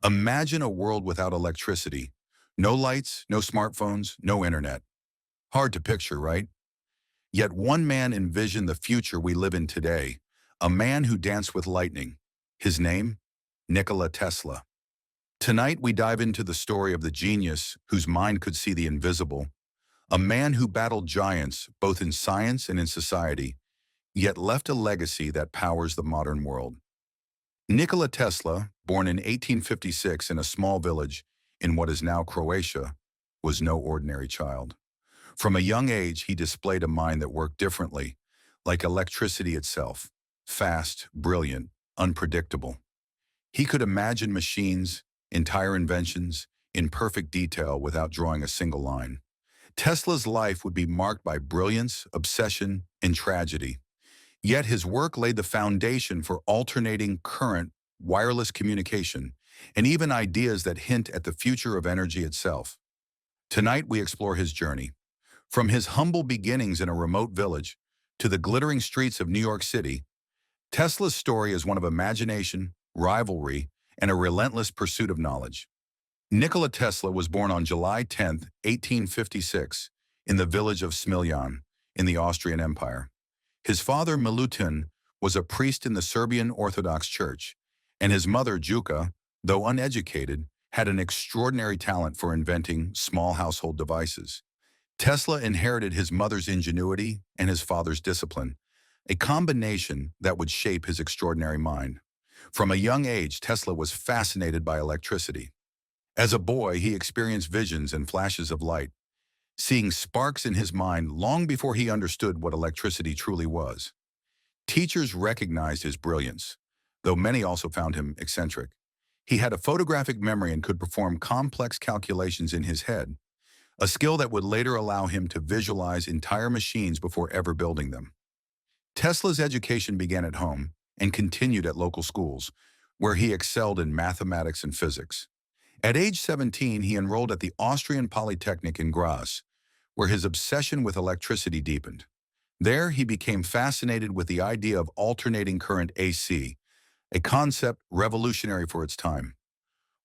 Imagine a world without electricity. No lights, no smartphones, no internet. Hard to picture, right? Yet one man envisioned the future we live in today. A man who danced with lightning. His name? Nikola Tesla. Tonight we dive into the story of the genius whose mind could see the invisible. A man who battled giants both in science and in society, yet left a legacy that powers the modern world. Nikola Tesla, born in 1856 in a small village in what is now Croatia, was no ordinary child. From a young age, he displayed a mind that worked differently, like electricity itself, fast, brilliant, unpredictable. He could imagine machines, entire inventions, in perfect detail without drawing a single line. Tesla's life would be marked by brilliance, obsession, and tragedy. Yet his work laid the foundation for alternating current, wireless communication, and even ideas that hint at the future of energy itself. Tonight we explore his journey. From his humble beginnings in a remote village to the glittering streets of New York City, Tesla's story is one of imagination, rivalry, and a relentless pursuit of knowledge. Nikola Tesla was born on July 10, 1856, in the village of Smiljan, in the Austrian Empire. His father, Milutin, was a priest in the Serbian Orthodox Church, and his mother, Juka, though uneducated, had an extraordinary talent for inventing small household devices. Tesla inherited his mother's ingenuity and his father's discipline, a combination that would shape his extraordinary mind. From a young age, Tesla was fascinated by electricity. As a boy, he experienced visions and flashes of light, seeing sparks in his mind long before he understood what electricity truly was. Teachers recognized his brilliance, though many also found him eccentric. He had a photographic memory and could perform complex calculations in his head, a skill that would later allow him to visualize entire machines before ever building them. Tesla's education began at home and continued at local schools, where he excelled in mathematics and physics. At age 17, he enrolled at the Austrian Polytechnic in Graz, where his obsession with electricity deepened. There, he became fascinated with the idea of alternating current AC, a concept revolutionary for its time.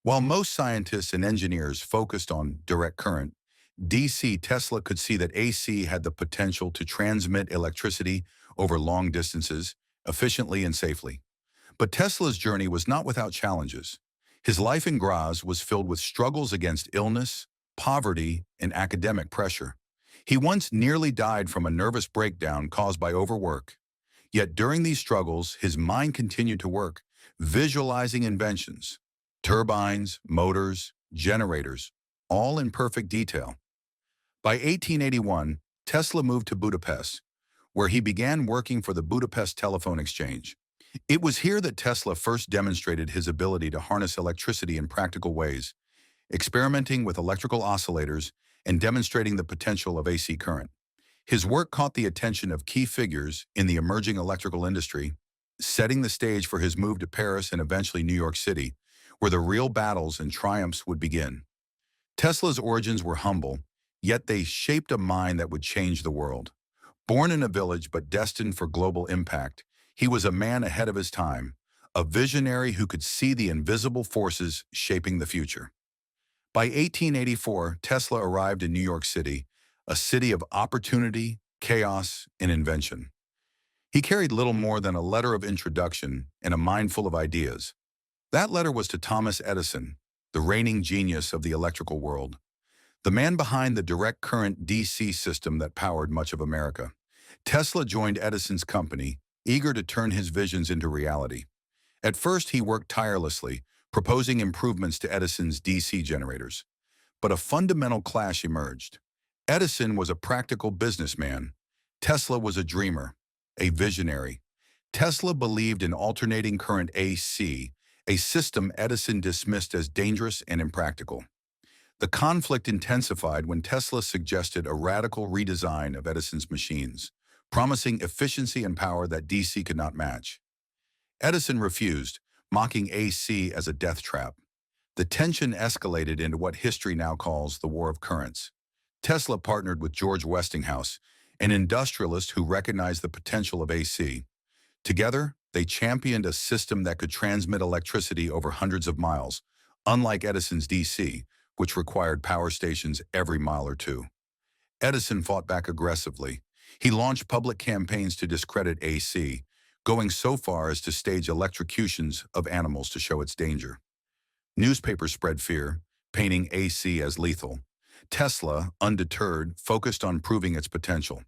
While most scientists and engineers focused on direct current, DC, Tesla could see that AC had the potential to transmit electricity over long distances, efficiently and safely. But Tesla's journey was not without challenges. His life in Graz was filled with struggles against illness, poverty, and academic pressure. He once nearly died from a nervous breakdown caused by overwork. Yet during these struggles, his mind continued to work, visualizing inventions, turbines, motors, generators, all in perfect detail. By 1881, Tesla moved to Budapest, where he began working for the Budapest Telephone Exchange. It was here that Tesla first demonstrated his ability to harness electricity in practical ways, experimenting with electrical oscillators and demonstrating the potential of AC current. His work caught the attention of key figures in the emerging electrical industry, setting the stage for his move to Paris and eventually New York City, where the real battles and triumphs would begin. Tesla's origins were humble, yet they shaped a mind that would change the world. Born in a village but destined for global impact, he was a man ahead of his time, a visionary who could see the invisible forces shaping the future. By 1884, Tesla arrived in New York City, a city of opportunity, chaos, and invention. He carried little more than a letter of introduction and a mind full of ideas. That letter was to Thomas Edison, the reigning genius of the electrical world, the man behind the direct current DC system that powered much of America. Tesla joined Edison's company, eager to turn his visions into reality. At first, he worked tirelessly, proposing improvements to Edison's DC generators. But a fundamental clash emerged. Edison was a practical businessman. Tesla was a dreamer, a visionary. Tesla believed in alternating current AC, a system Edison dismissed as dangerous and impractical. The conflict intensified when Tesla suggested a radical redesign of Edison's machines, promising efficiency and power that DC could not match. Edison refused, mocking AC as a death trap. The tension escalated into what history now calls the War of Currents. Tesla partnered with George Westinghouse, an industrialist who recognized the potential of AC. Together, they championed a system that could transmit electricity over hundreds of miles, unlike Edison's DC, which required power stations every mile or two. Edison fought back aggressively. He launched public campaigns to discredit AC, going so far as to stage electrocutions of animals to show its danger. Newspapers spread fear, painting AC as lethal. Tesla, undeterred, focused on proving its potential.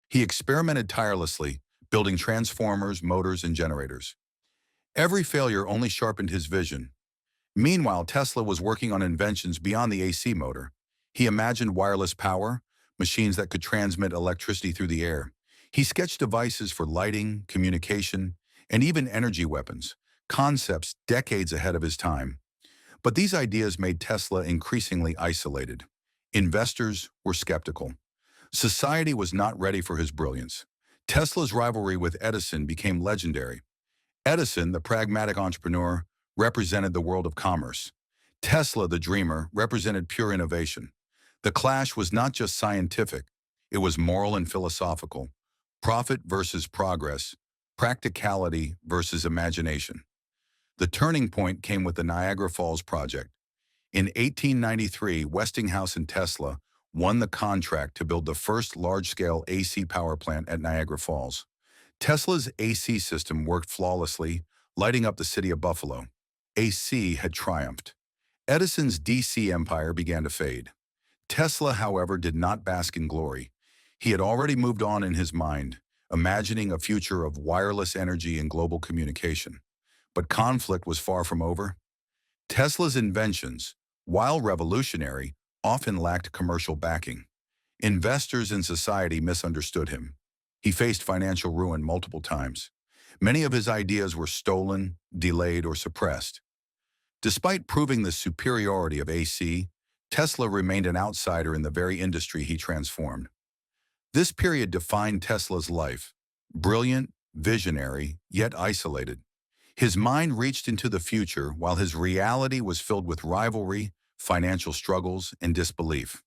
He experimented tirelessly, building transformers, motors, and generators. Every failure only sharpened his vision. Meanwhile, Tesla was working on inventions beyond the AC motor. He imagined wireless power, machines that could transmit electricity through the air. He sketched devices for lighting, communication, and even energy weapons, concepts decades ahead of his time. But these ideas made Tesla increasingly isolated. Investors were skeptical. Society was not ready for his brilliance. Tesla's rivalry with Edison became legendary. Edison, the pragmatic entrepreneur, represented the world of commerce. Tesla, the dreamer, represented pure innovation. The clash was not just scientific, it was moral and philosophical. Profit versus progress, practicality versus imagination. The turning point came with the Niagara Falls project. In 1893, Westinghouse and Tesla won the contract to build the first large-scale AC power plant at Niagara Falls. Tesla's AC system worked flawlessly, lighting up the city of Buffalo. AC had triumphed. Edison's DC empire began to fade. Tesla, however, did not bask in glory. He had already moved on in his mind, imagining a future of wireless energy and global communication. But conflict was far from over. Tesla's inventions, while revolutionary, often lacked commercial backing. Investors in society misunderstood him. He faced financial ruin multiple times. Many of his ideas were stolen, delayed, or suppressed. Despite proving the superiority of AC, Tesla remained an outsider in the very industry he transformed. This period defined Tesla's life, brilliant, visionary, yet isolated. His mind reached into the future while his reality was filled with rivalry, financial struggles, and disbelief.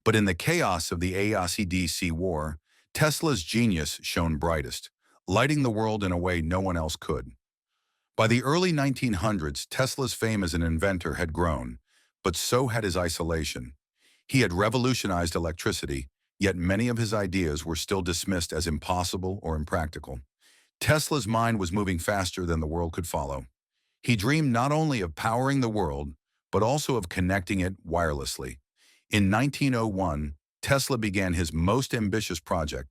But in the chaos of the AC-DC war, Tesla's genius shone brightest, lighting the world in a way no one else could. By the early 1900s, Tesla's fame as an inventor had grown, but so had his isolation. He had revolutionized electricity, yet many of his ideas were still dismissed as impossible or impractical. Tesla's mind was moving faster than the world could follow. He dreamed not only of powering the world, but also of connecting it wirelessly. In 1901, Tesla began his most ambitious project,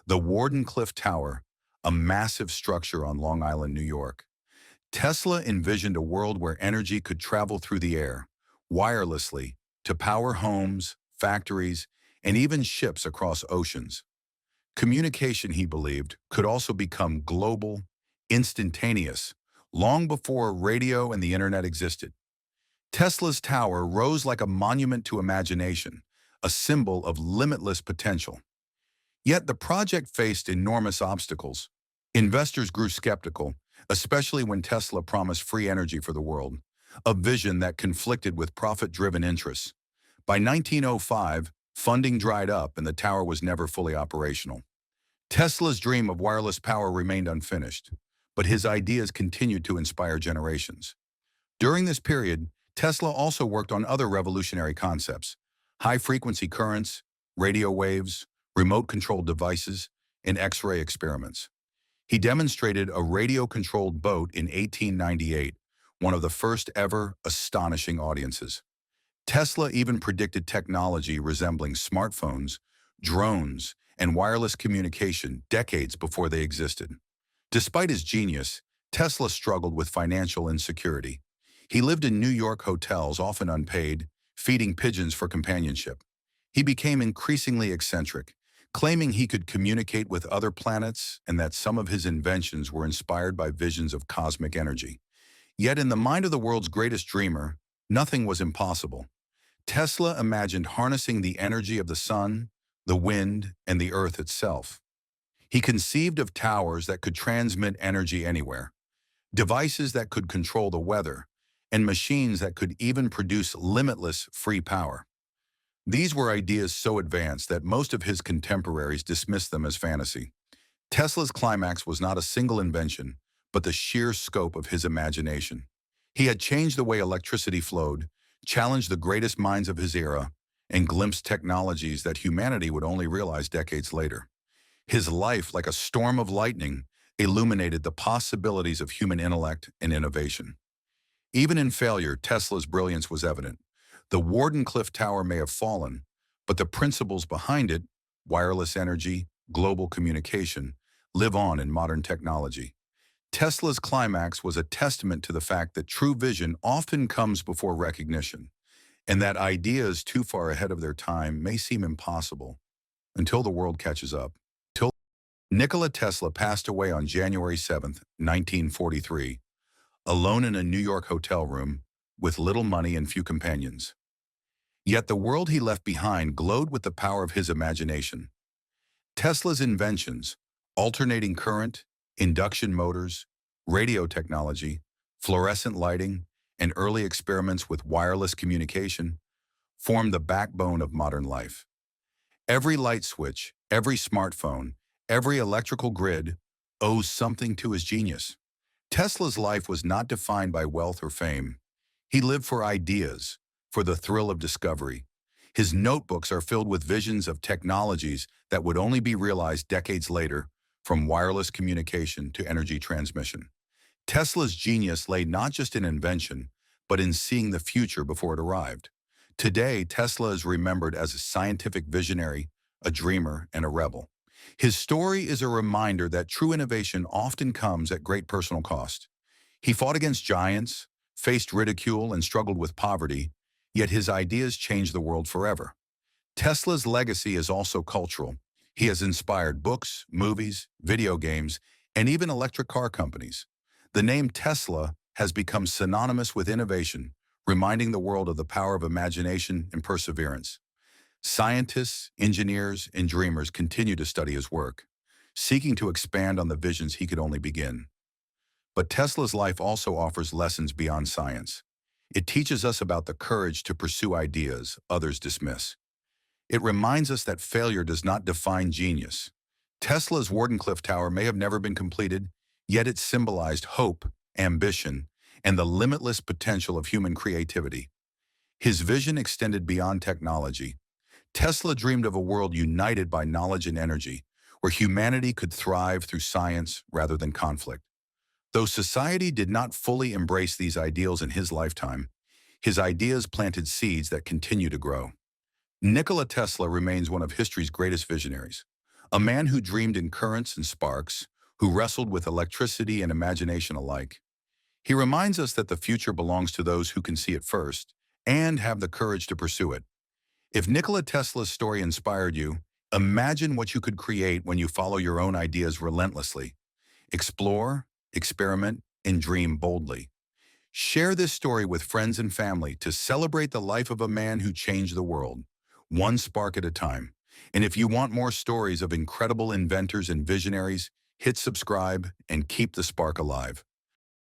the Wardenclyffe Tower, a massive structure on Long Island, New York. Tesla envisioned a world where energy could travel through the air, wirelessly, to power homes, factories, and even ships across oceans. Communication, he believed, could also become global, instantaneous, long before radio and the internet existed. Tesla's tower rose like a monument to imagination, a symbol of limitless potential. Yet the project faced enormous obstacles. Investors grew skeptical, especially when Tesla promised free energy for the world, a vision that conflicted with profit-driven interests. By 1905, funding dried up and the tower was never fully operational. Tesla's dream of wireless power remained unfinished, but his ideas continued to inspire generations. During this period, Tesla also worked on other revolutionary concepts: high-frequency currents, radio waves, remote-controlled devices, and X-ray experiments. He demonstrated a radio-controlled boat in 1898, one of the first ever astonishing audiences. Tesla even predicted technology resembling smartphones, drones, and wireless communication decades before they existed. Despite his genius, Tesla struggled with financial insecurity. He lived in New York hotels, often unpaid, feeding pigeons for companionship. He became increasingly eccentric, claiming he could communicate with other planets and that some of his inventions were inspired by visions of cosmic energy. Yet in the mind of the world's greatest dreamer, nothing was impossible. Tesla imagined harnessing the energy of the sun, the wind, and the earth itself. He conceived of towers that could transmit energy anywhere, devices that could control the weather, and machines that could even produce limitless free power. These were ideas so advanced that most of his contemporaries dismissed them as fantasy. Tesla's climax was not a single invention, but the sheer scope of his imagination. He had changed the way electricity flowed, challenged the greatest minds of his era, and glimpsed technologies that humanity would only realize decades later. His life, like a storm of lightning, illuminated the possibilities of human intellect and innovation. Even in failure, Tesla's brilliance was evident. The Wardenclyffe Tower may have fallen, but the principles behind it, wireless energy, global communication, live on in modern technology. Tesla's climax was a testament to the fact that true vision often comes before recognition, and that ideas too far ahead of their time may seem impossible until the world catches up. Till Nikola Tesla passed away on January 7th, 1943, alone in a New York hotel room, with little money and few companions. Yet the world he left behind glowed with the power of his imagination. Tesla's inventions, alternating current, induction motors, radio technology, fluorescent lighting, and early experiments with wireless communication, formed the backbone of modern life. Every light switch, every smartphone, every electrical grid owes something to his genius. Tesla's life was not defined by wealth or fame. He lived for ideas, for the thrill of discovery. His notebooks are filled with visions of technologies that would only be realized decades later, from wireless communication to energy transmission. Tesla's genius lay not just in invention, but in seeing the future before it arrived. Today, Tesla is remembered as a scientific visionary, a dreamer, and a rebel. His story is a reminder that true innovation often comes at great personal cost. He fought against giants, faced ridicule, and struggled with poverty, yet his ideas changed the world forever. Tesla's legacy is also cultural. He has inspired books, movies, video games, and even electric car companies. The name Tesla has become synonymous with innovation, reminding the world of the power of imagination and perseverance. Scientists, engineers, and dreamers continue to study his work, seeking to expand on the visions he could only begin. But Tesla's life also offers lessons beyond science. It teaches us about the courage to pursue ideas others dismiss. It reminds us that failure does not define genius. Tesla's Wardenclyffe Tower may have never been completed, yet it symbolized hope, ambition, and the limitless potential of human creativity. His vision extended beyond technology. Tesla dreamed of a world united by knowledge and energy, where humanity could thrive through science rather than conflict. Though society did not fully embrace these ideals in his lifetime, his ideas planted seeds that continue to grow. Nikola Tesla remains one of history's greatest visionaries, a man who dreamed in currents and sparks, who wrestled with electricity and imagination alike. He reminds us that the future belongs to those who can see it first and have the courage to pursue it. If Nikola Tesla's story inspired you, imagine what you could create when you follow your own ideas relentlessly. Explore, experiment, and dream boldly. Share this story with friends and family to celebrate the life of a man who changed the world, one spark at a time. And if you want more stories of incredible inventors and visionaries, hit subscribe and keep the spark alive.